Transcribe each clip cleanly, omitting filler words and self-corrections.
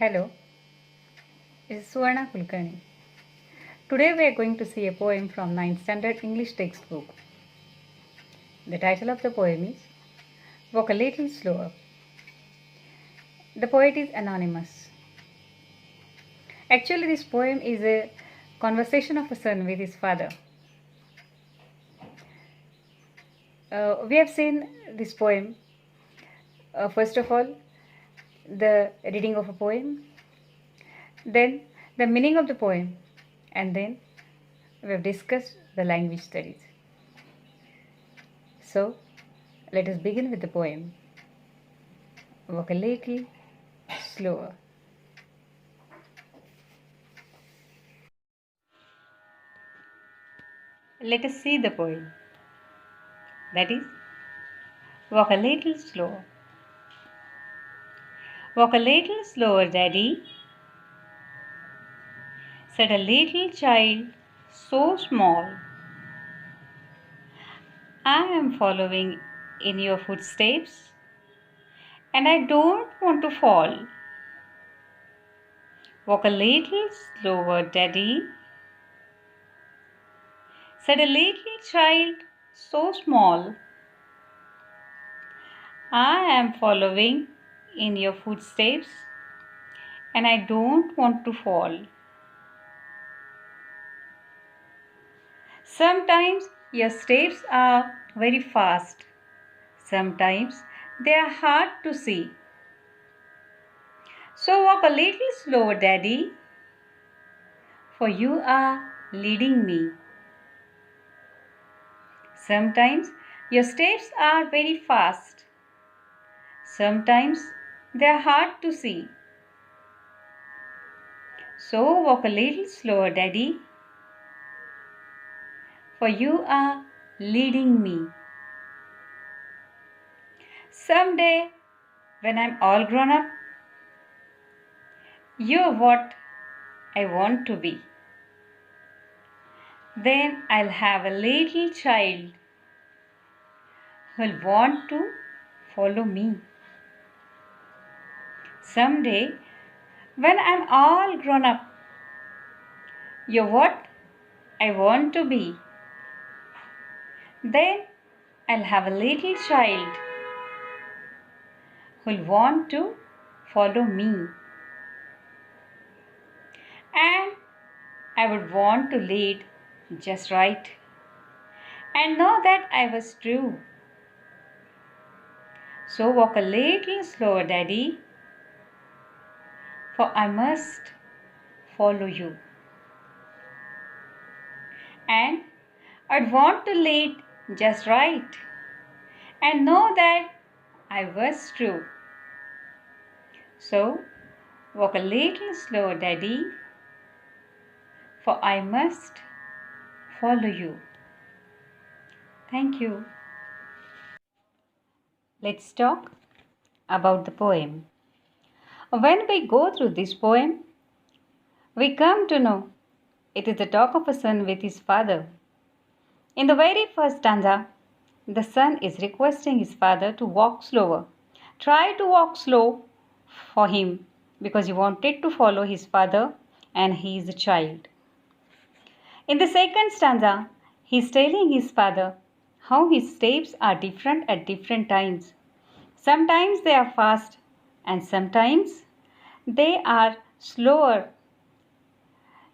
Hello, this is Suvarna Kulkarni. Today we are going to see a poem from 9th Standard English textbook. The title of the poem is Walk a Little Slower. The poet is anonymous. Actually, this poem is a conversation of a son with his father. We have seen this poem. First of all, the reading of a poem, then the meaning of the poem, and then we have discussed the language studies. So, let us begin with the poem. Walk a little slower. Let us see the poem. That is, walk a little slower. Walk a little slower, Daddy, said a little child so small. I am following in your footsteps, and I don't want to fall. Walk a little slower, Daddy, said a little child so small. I am following in your footsteps, and I don't want to fall. Sometimes your steps are very fast. Sometimes they are hard to see. So walk a little slower, Daddy, for you are leading me. Sometimes your steps are very fast. Sometimes they are hard to see. So walk a little slower, Daddy, for you are leading me. Someday, when I'm all grown up, you're what I want to be. Then I'll have a little child who'll want to follow me. Someday, when I'm all grown up, you're what I want to be. Then I'll have a little child who'll want to follow me. And I would want to lead just right and know that I was true. So walk a little slower, Daddy, for I must follow you. And I'd want to lead just right and know that I was true. So walk a little slower, Daddy, for I must follow you. Thank you. Let's talk about the poem. When we go through this poem, we come to know it is the talk of a son with his father. In the very first stanza, the son is requesting his father to walk slower. Try to walk slow for him because he wanted to follow his father and he is a child. In the second stanza, he is telling his father how his steps are different at different times. Sometimes they are fast and sometimes they are slower.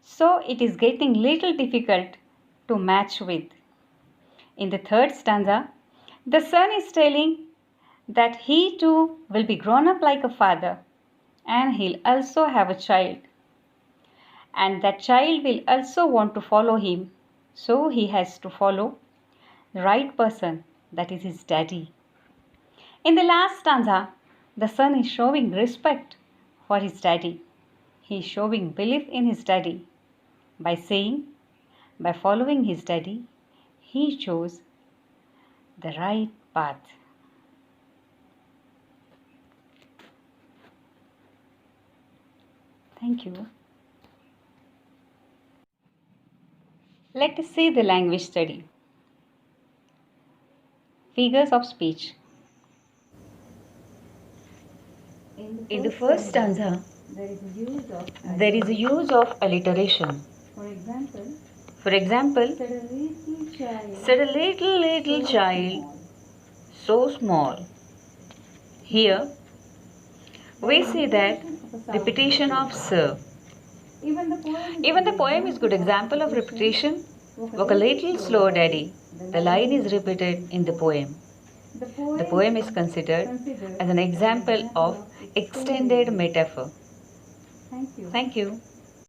So it is getting little difficult to match with. In the third stanza, the son is telling that he too will be grown up like a father and he'll also have a child. And that child will also want to follow him, so he has to follow the right person, that is his daddy. In the last stanza, the son is showing respect for his daddy. He is showing belief in his daddy by saying, by following his daddy, he chose the right path. Thank you. Let us see the language study. Figures of speech. In the first stanza, There is a use of There is a use of alliteration. For example, For example, said a little little so child, small. so small. Here, There we is see that repetition of sir. Even the poem is good example of repetition. Walk a little slow, daddy. The line is repeated in the poem. The poem is considered as an example of extended metaphor. Thank you. Thank you.